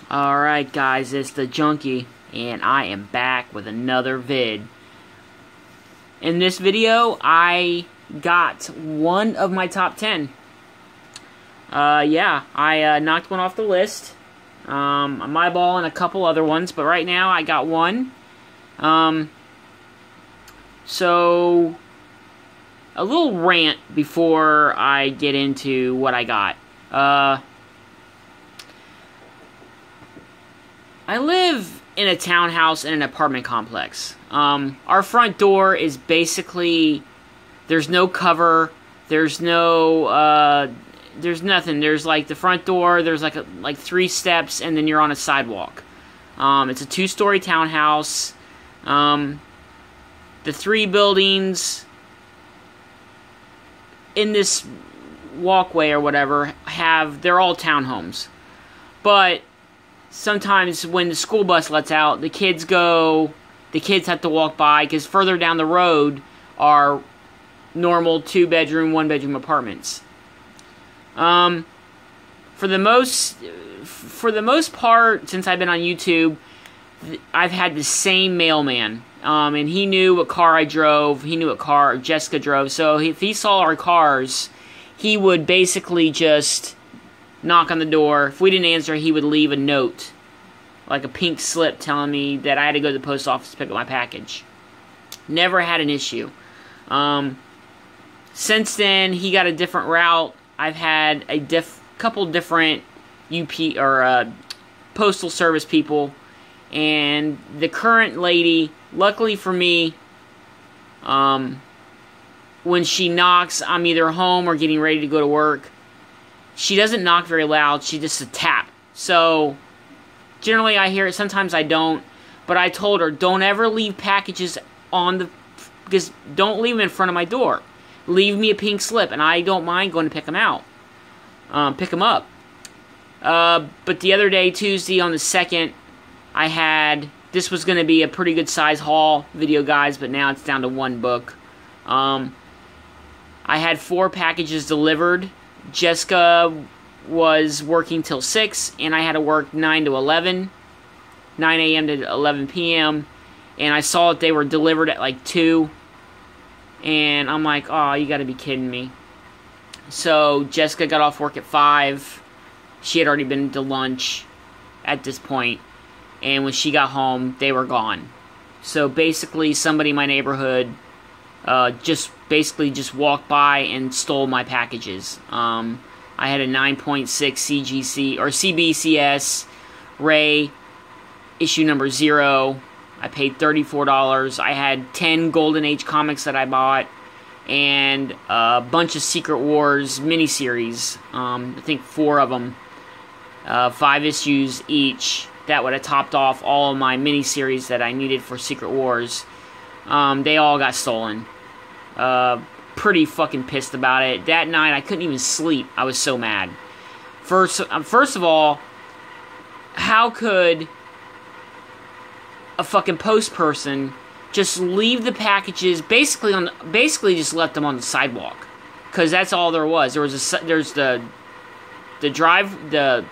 Alright guys, it's the Junkie, and I am back with another vid. In this video, I got one of my top 10. I knocked one off the list. My ball and a couple other ones, but right now I got one. So, a little rant before I get into what I got. I live in a townhouse in an apartment complex. Our front door is basically, there's no cover, there's no, there's nothing. There's like the front door, there's like 3 steps, and then you're on a sidewalk. It's a 2-story townhouse. The 3 buildings in this walkway or whatever they're all townhomes. But sometimes when the school bus lets out, the kids have to walk by, because further down the road are normal 2-bedroom, 1-bedroom apartments. For the most part, since I've been on YouTube, I've had the same mailman. And he knew what car I drove, he knew what car Jessica drove, so if he saw our cars, he would basically just knock on the door. If we didn't answer, he would leave a note, like a pink slip telling me that I had to go to the post office to pick up my package. Never had an issue. Since then, he got a different route. I've had a couple different postal service people, and the current lady, luckily for me, when she knocks, I'm either home or getting ready to go to work. She doesn't knock very loud, she just a tap. So, generally I hear it, sometimes I don't. But I told her, don't ever leave packages because don't leave them in front of my door. Leave me a pink slip, and I don't mind going to pick them out. Pick them up. But the other day, Tuesday on the 2nd, this was going to be a pretty good size haul video, guys, but now it's down to 1 book. I had 4 packages delivered. Jessica was working till 6, and I had to work 9 to 11, 9 a.m. to 11 p.m., and I saw that they were delivered at like 2, and I'm like, oh, you gotta be kidding me. So Jessica got off work at 5. She had already been to lunch at this point, and when she got home, they were gone. So basically, somebody in my neighborhood just walked by and stole my packages. I had a 9.6 CGC or CBCS Ray issue number 0. I paid $34. I had 10 Golden Age comics that I bought, and a bunch of Secret Wars miniseries. I think 4 of them, 5 issues each. That would have topped off all of my miniseries that I needed for Secret Wars. They all got stolen. Pretty fucking pissed about it. That night, I couldn't even sleep. I was so mad. First of all, how could a fucking post person just leave the packages basically just left them on the sidewalk? Because that's all there was. There's the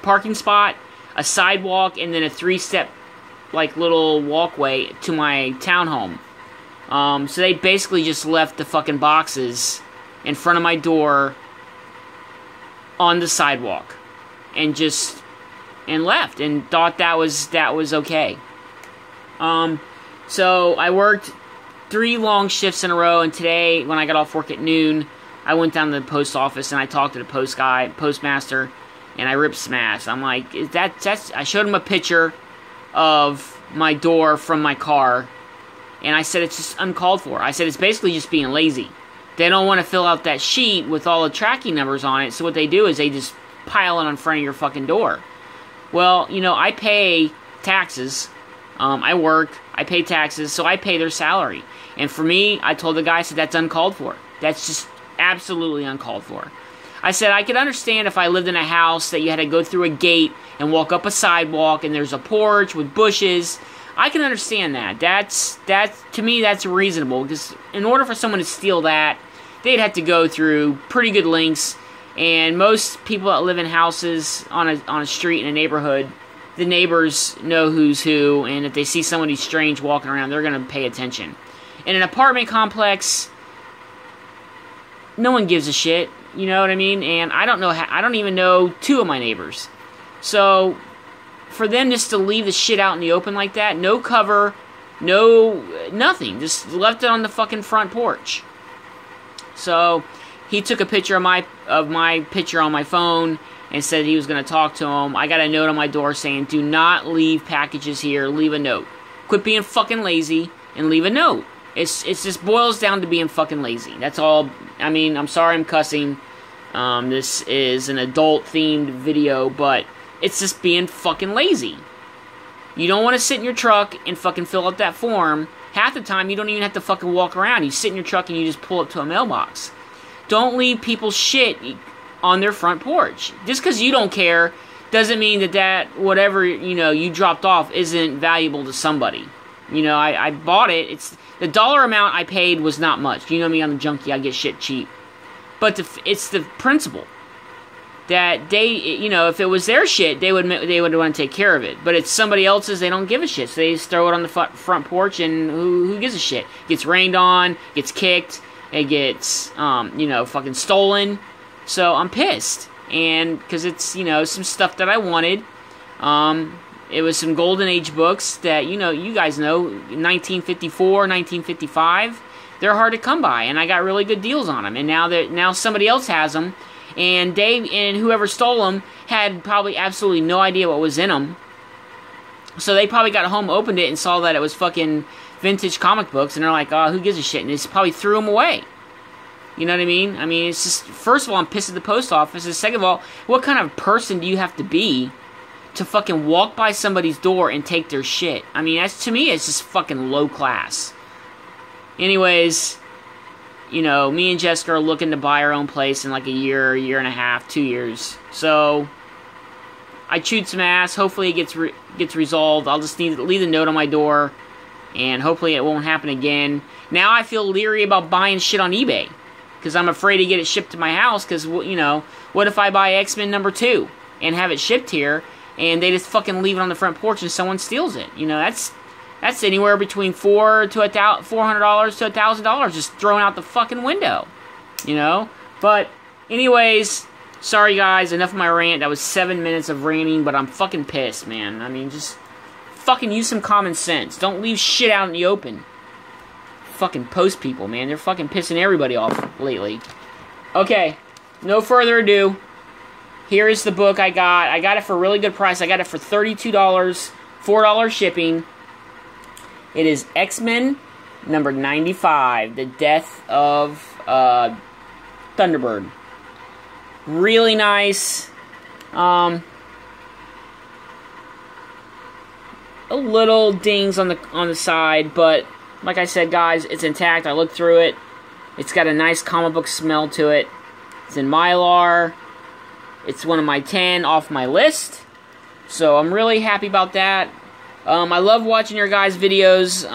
parking spot, a sidewalk, and then a 3-step like little walkway to my townhome. So they basically just left the fucking boxes in front of my door on the sidewalk and left and thought that was okay. So I worked 3 long shifts in a row, and today when I got off work at noon, I went down to the post office and I talked to the postmaster, and I ripped some ass. I'm like, I showed him a picture of my door from my car, and I said it's just uncalled for. I said it's basically just being lazy. They don't want to fill out that sheet with all the tracking numbers on it, so what they do is they just pile it in front of your fucking door. Well, you know, I pay taxes. I work, I pay taxes, so I pay their salary. And for me, I told the guy, I said, that's uncalled for. That's just absolutely uncalled for. I said, I could understand if I lived in a house that you had to go through a gate and walk up a sidewalk and there's a porch with bushes. I can understand that. To me, that's reasonable, because in order for someone to steal that, they'd have to go through pretty good lengths, and most people that live in houses on a street in a neighborhood the neighbors know who's who, and if they see somebody strange walking around, they're going to pay attention. In an apartment complex, no one gives a shit, you know what I mean? And I don't even know 2 of my neighbors. So, for them just to leave the shit out in the open like that, no cover, nothing, just left it on the fucking front porch. So, he took a picture of my picture on my phone and said he was going to talk to him. I got a note on my door saying, do not leave packages here, leave a note. Quit being fucking lazy and leave a note. It just boils down to being fucking lazy. That's all. I mean, I'm sorry I'm cussing. This is an adult-themed video, but it's just being fucking lazy. You don't want to sit in your truck and fucking fill out that form. Half the time, you don't even have to fucking walk around. You sit in your truck and you just pull up to a mailbox. Don't leave people's shit on their front porch. Just because you don't care doesn't mean that whatever, you dropped off isn't valuable to somebody. I bought it. The dollar amount I paid was not much. You know me, I'm a junkie. I get shit cheap. But it's the principle that they, if it was their shit, they would want to take care of it. But it's somebody else's, they don't give a shit. So they just throw it on the front porch, and who gives a shit? Gets rained on, gets kicked, it gets, fucking stolen. So I'm pissed. And, because it's, some stuff that I wanted. It was some Golden Age books that, you guys know, 1954, 1955. They're hard to come by, and I got really good deals on them. And now somebody else has them, and whoever stole them had probably absolutely no idea what was in them. So they probably got home, opened it, and saw that it was fucking vintage comic books, and they're like, oh, who gives a shit? And they just probably threw them away. You know what I mean? I mean, it's just, first of all, I'm pissed at the post office, and second of all, what kind of person do you have to be to fucking walk by somebody's door and take their shit? I mean, to me, it's just fucking low class. Anyways, me and Jessica are looking to buy our own place in like a year and a half, 2 years. So, I chewed some ass. Hopefully it gets resolved. I'll just need to leave a note on my door, and hopefully it won't happen again. Now I feel leery about buying shit on eBay, because I'm afraid to get it shipped to my house, because, what if I buy X-Men number 2 and have it shipped here, and they just fucking leave it on the front porch and someone steals it? That's anywhere between $400 to $1,000 just thrown out the fucking window. But, anyways, sorry guys, enough of my rant. That was 7 minutes of ranting, but I'm fucking pissed, man. I mean, just fucking use some common sense. Don't leave shit out in the open. Fucking post people, man. They're fucking pissing everybody off lately. Okay, no further ado. Here is the book I got. I got it for a really good price. I got it for $32, $4 shipping. It is X-Men number 95, The Death of Thunderbird. Really nice. A little dings on the side, but like I said, guys, it's intact. I looked through it. It's got a nice comic book smell to it. It's in Mylar. It's one of my 10 off my list. So I'm really happy about that. I love watching your guys' videos.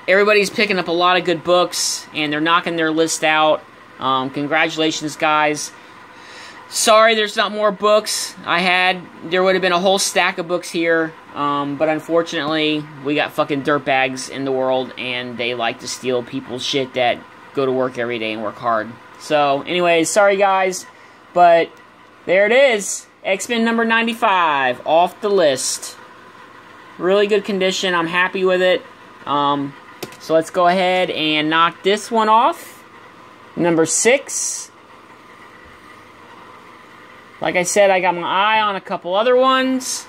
Everybody's picking up a lot of good books, and they're knocking their list out. Congratulations, guys. Sorry there's not more books. There would have been a whole stack of books here, but unfortunately, we got fucking dirtbags in the world, and they like to steal people's shit that go to work every day and work hard. So, anyways, sorry guys, but there it is. X-Men number 95, off the list. Really good condition. I'm happy with it. So let's go ahead and knock this one off. Number 6. Like I said, I got my eye on a couple other ones,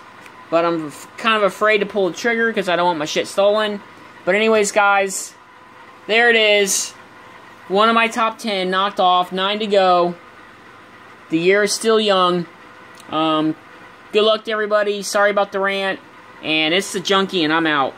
but I'm kind of afraid to pull the trigger because I don't want my shit stolen. But anyways, guys, there it is. One of my top 10 knocked off, 9 to go. The year is still young. Good luck to everybody. Sorry about the rant. And it's the Junkie, and I'm out.